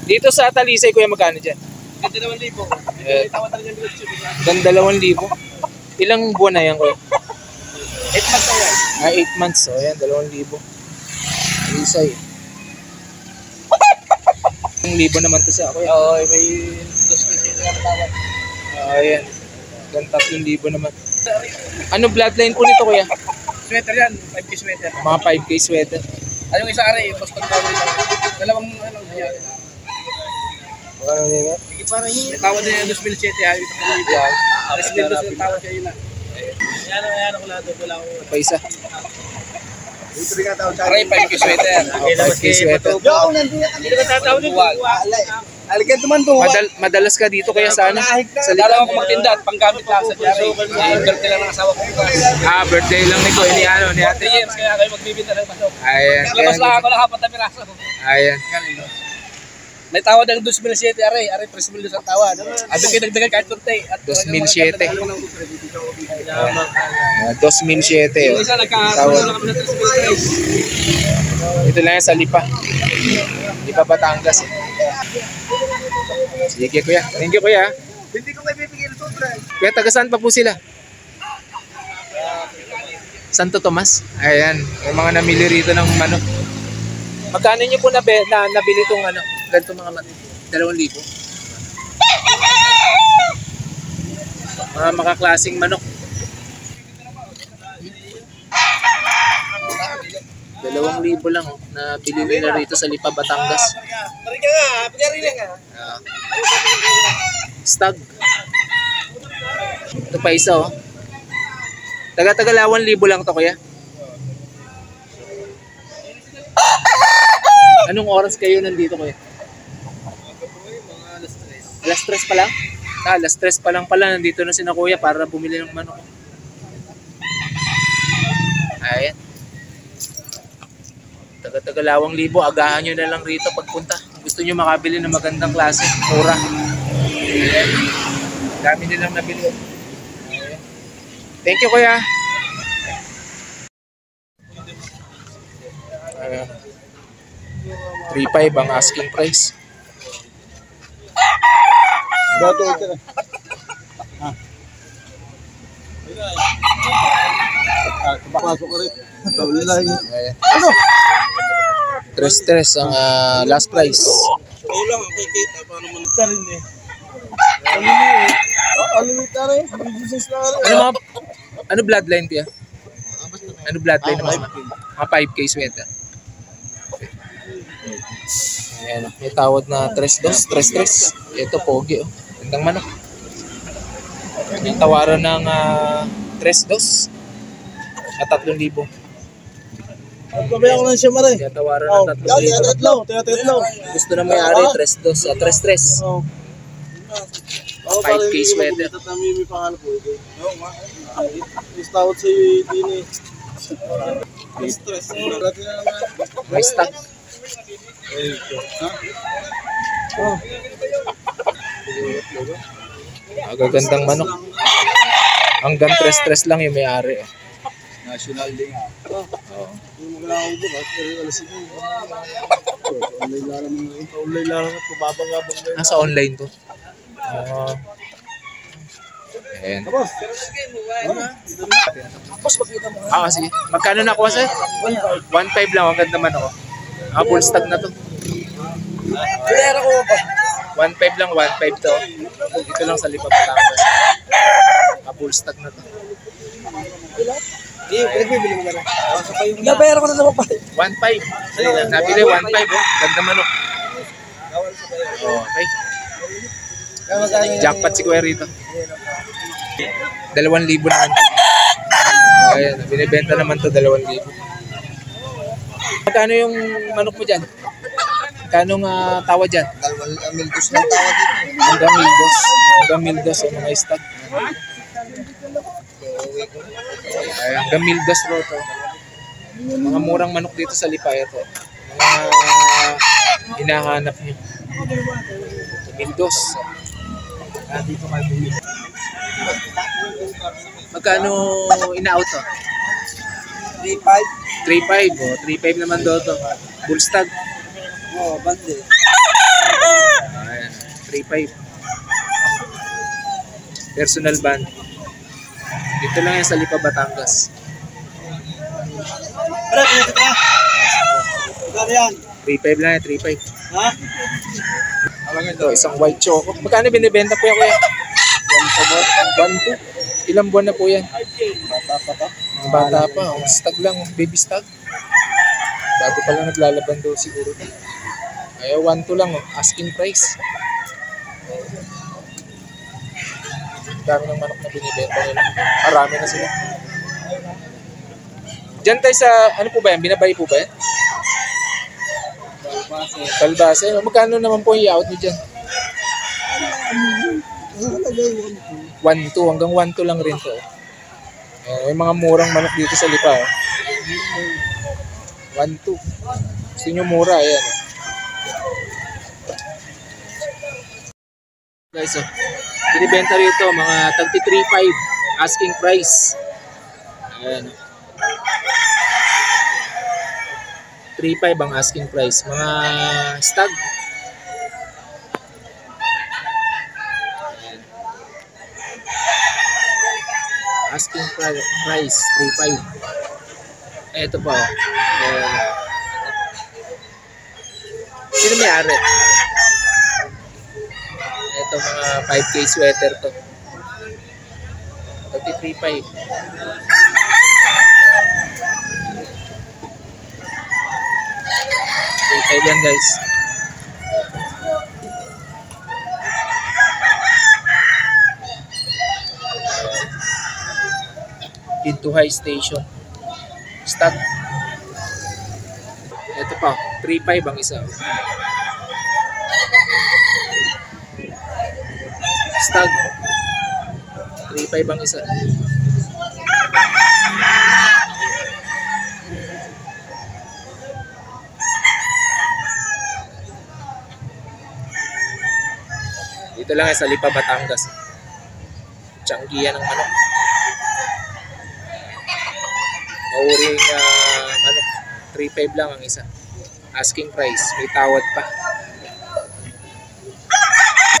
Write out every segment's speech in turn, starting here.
Dito sa Talisay, kuya, magkano dyan? 2,000. Gan 2,000. Ilang buwan na yan, kuya? 8 months na yan. 8 months. So, ayan, 2,000. Talisay. 1,000 naman to siya, kuya. Oo, may 2,000 na tawad. Ayan. Gan 3,000 naman. Ano bloodline po nito, kuya? Sweater yan, 5K sweater. Mga 5K sweater. Ano yung isa aray, Boston Cowboy lang. Dalawang ano yan. Ano nila? Sige parang yun. May tawad na yan, 2,007. Hawi pa kami dito. 2,000 yung tawad kayo na. Ayan ako lang doon. Wala ko. Pa isa. Aray, 5K sweater. 5K sweater. Hindi ka tatawad yung Alikan naman to. Madalas ka dito kaya sana? sa dalawa ko magtinda at panggamit lang sa Jari. Birthday lang ng asawa ko. Birthday lang ni Kuya, ni ate. Yes, kaya kayo magbibinta ng pasok. Ayan. Labas lang ako ng 4 na piraso. Ayan. May tawad ng 2,007 aray, 3,000 ang tawad. At pinagdagan kahit kunti. 2,007. 2,007. Yung isa nagkakaroon lang kami ng 3,000. Ito lang yan sa Lipa. Lipa, Batangas. Sige, kuya. Thank you, kuya. Hindi ko kayo bibigyan ng sobra. Kuya, taga saan pa po sila? Santo Tomas. Ayan. Yung mga namili rito ng manok. Magkano nyo po nabili itong ano? Ganito mga manok? 2,000. Mga makaklaseng manok. 2,000 lang oh, na bili nila rito sa Lipa, Batangas. Pari ka nga, pagkari ka. Stag. Ito pa isa oh. Taga-Tagalawan 1,000 lang to, kuya. Anong oras kayo nandito, kuya? Alas 3 pa lang? Alas 3 pa lang pala nandito na sina kuya para bumili ng manok. Ayan. Taga-Tagalawan 1,000, agahan nyo na lang rito pagpunta. Gusto nyo makabili ng magandang klase, mura. Ayan. Dami nilang nabili. Ayan. Thank you, kuya. Ayan. 3,500 ang asking price. Gato ito na. Papasok ka rin. Tawali lang. Ano? 3,300 ang last price. Ikaw lang, okay, kita. Paano mo nagta rin eh. Alimit na rin. Business na rin. Ano bloodline tiya? Ano bloodline naman? Mga 5K sweater. Ayan, may tawad na 3,200, 3,300. Ito, pogi oh. Gandang manok. May tawaran ng 3,200 at 3,000. Pagkabayan ko lang siya maray. May tawaran ng 3,000. Tatlo. Gusto na may-ari, 3,200 at 3,300. 5K sweater. May pangalan po ito. Is tawad sa dini. Stress. May stock. Agagandang manok. Hanggang 3,300 lang yung may-ari. National din nga. Oo. Yung magkakang ubo ka, pero alas ito. Online lang naman. Online lang naman. Pababang-abang na. Nasa online to. Ayan. Tapos makita mo. Sige. Magkano na ako, sir? 1,500 lang. Ang ganda man ako. Full stock na to. Pinera ko ba? 1,500 lang. 1,500 to. Ito lang sa Lipa, Batangas. Full stock na to. Hindi, pinagbibili mo na lang. Napera ko na naman pa. 1,500. Nabili 1,500 oh. Ganda manok. Okay. Jackpot si Kuya rito. 2,000 naman. Ayan, binibenta naman to 2,000. Magkano yung manok mo dyan? Magkano tawad dyan? 2,000 lang tawad dito. Hanggang 1,000. Hanggang 1,000 mga stock. Ay, hanggang 1,000 ro to. Mga murang manok dito sa Lipa ito. Mga hinahanap nyo. 1,000. Dito kayo bumili. Magkano ina-out to? 3.5. Oh, 3.5 naman daw to. Bull stag. Oo, bande. Ayan, 3.5. Personal band. Dito lang yan sa Lipa, Batangas. Pre, dito ka. Magkano yan? 3.5 lang yan, 3.5. Ha? Ito, isang white choco. Magkano binibenta po yan, kuya? 1.2. Ilang buwan na po yan? Bata pa to. Mga bata pa. Oh, stag lang, baby stag. Bago pa lang naglalaban daw siguro. Ayaw, 1.2 lang, oh. Asking price. Dami ng manok na binibenta nila. Marami na sila. Diyan tayo sa, ano po ba yan? Binabay po ba yan? Kalbase. Magkano naman po yung out nyo dyan? 1.2. Hanggang 1.2 lang rin to. May mga murang manok dito sa Lipa. 1.2. Gusto nyo mura. Ayan. Guys, oh. Binibenta rito mga tagti 3.5 asking price. Ayan. 3.5 ang asking price. Mga stag. Ayan. Asking price 3.5. Ito po. Ayan. Sino may-ari? Ito mga 5K sweater to. 3.5. Okay yan guys. Into high station. Stag. Ito pa. 3.5 ang isa. Stag. 3.5 ang isa. Dito lang sa Lipa, Batangas. Tiyanggihan ng manok. Mauring manok. 3.5 lang ang isa. Asking price. May tawad pa.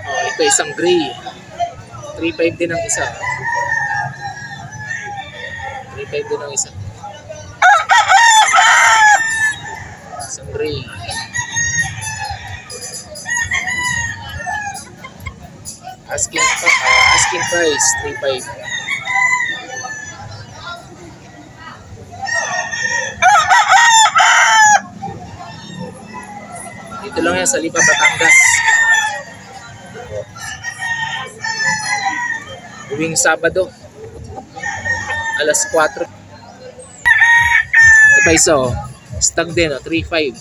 Oh, ito isang gray. 3.5 din ang isa. 3.5 din ang isa. Isang gray. Asking price 3.5. Dito lang yan sa Lipa, Batangas. Uwing Sabado alas 4. Ito pa isa, oh. Stag din, oh. 3.5.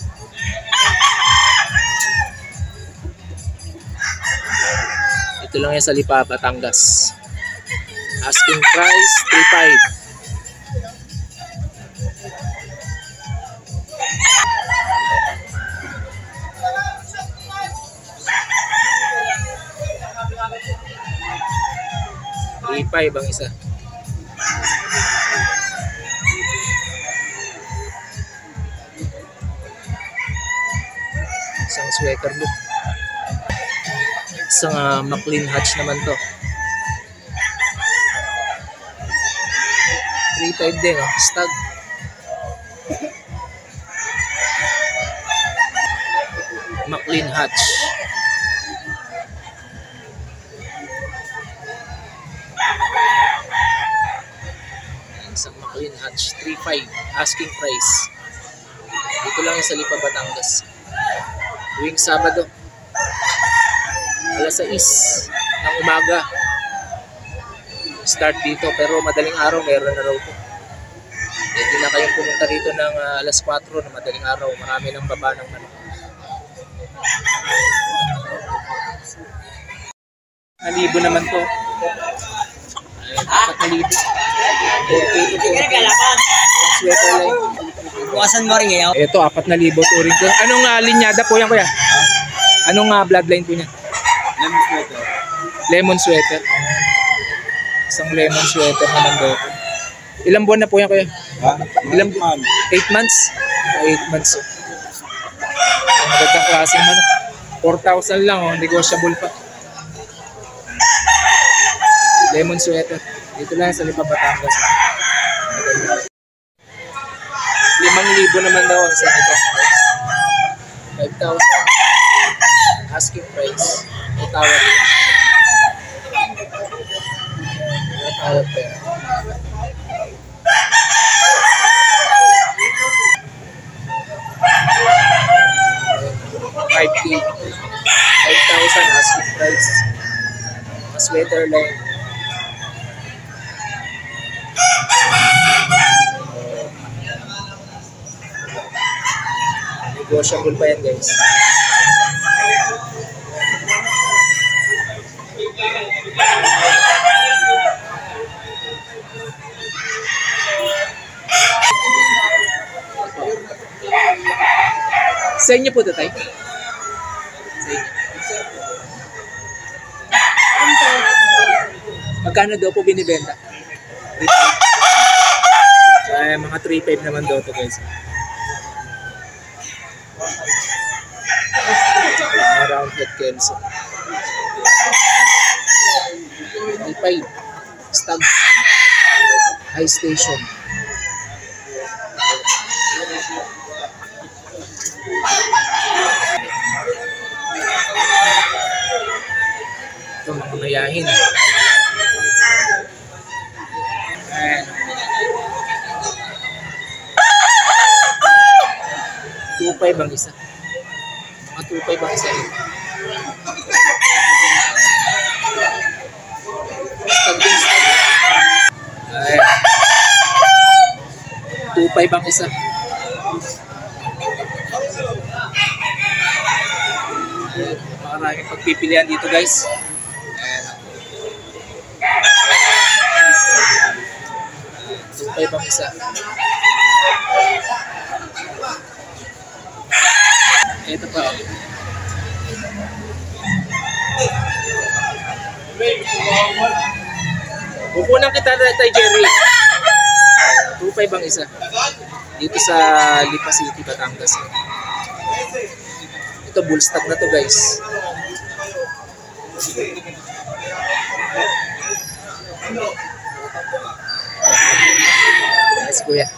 Ito lang yan sa Lipa, Batangas. Asking price 3.5 ang isa. Isang sweater look. Isang McLean hatch naman to. 3.5 din, oh. Stag. McLean hatch. Isang McLean hatch. 3.5 asking price. Dito lang yung sa Lipa, Batangas. Tuwing Sabado alas 6 ng umaga start dito, pero madaling araw meron na raw po. Hindi na kayong pumunta dito ng alas 4 na madaling araw, marami ng baba ng manok. Nalibo naman to. Ayun, 4,000. Sweater line. Bukasan mo rin ngayon. Ito, 4,000 touring ko. Anong linyada po yan, kuya? Anong bloodline po niya? Lemon sweater. Lemon sweater. Isang lemon sweater naman daw. Ilang buwan na po yan kuya? Ha? Ilang man? 8 months? 8 months. Oh. Ang magandang klaseng manok. 4,000 lang, oh. Negotiable pa. Lemon sweater. Dito lang sa Lipa, Batangas. 5,000 naman daw ang isa nito. 5,000. Asking price. May tawad. May tawad pa yan. $5,000 asking price. Mga sweater lang. Negotiable pa yan guys. Sa inyo po ito tayo? Sa inyo. Magkano daw po binibenta? 3,500. Ay, mga 3,500 naman daw ito guys. Mga round head Kelso. 3,500. Stag. High station. Ito mga mayahin. Ayan. 2,500 ang isa. Mga 2,500 ang isa. Stag din stag. Ayan. 2,500 ang isa. Maraming pagpipilian dito guys. Ayan. 2,500 ang isa. Ito pa. Pupunan kita Tay Jerry. 2,500 ang isa. Dito sa Lipa City, Batangas. Ito bull stock na to guys. Yes, kuya.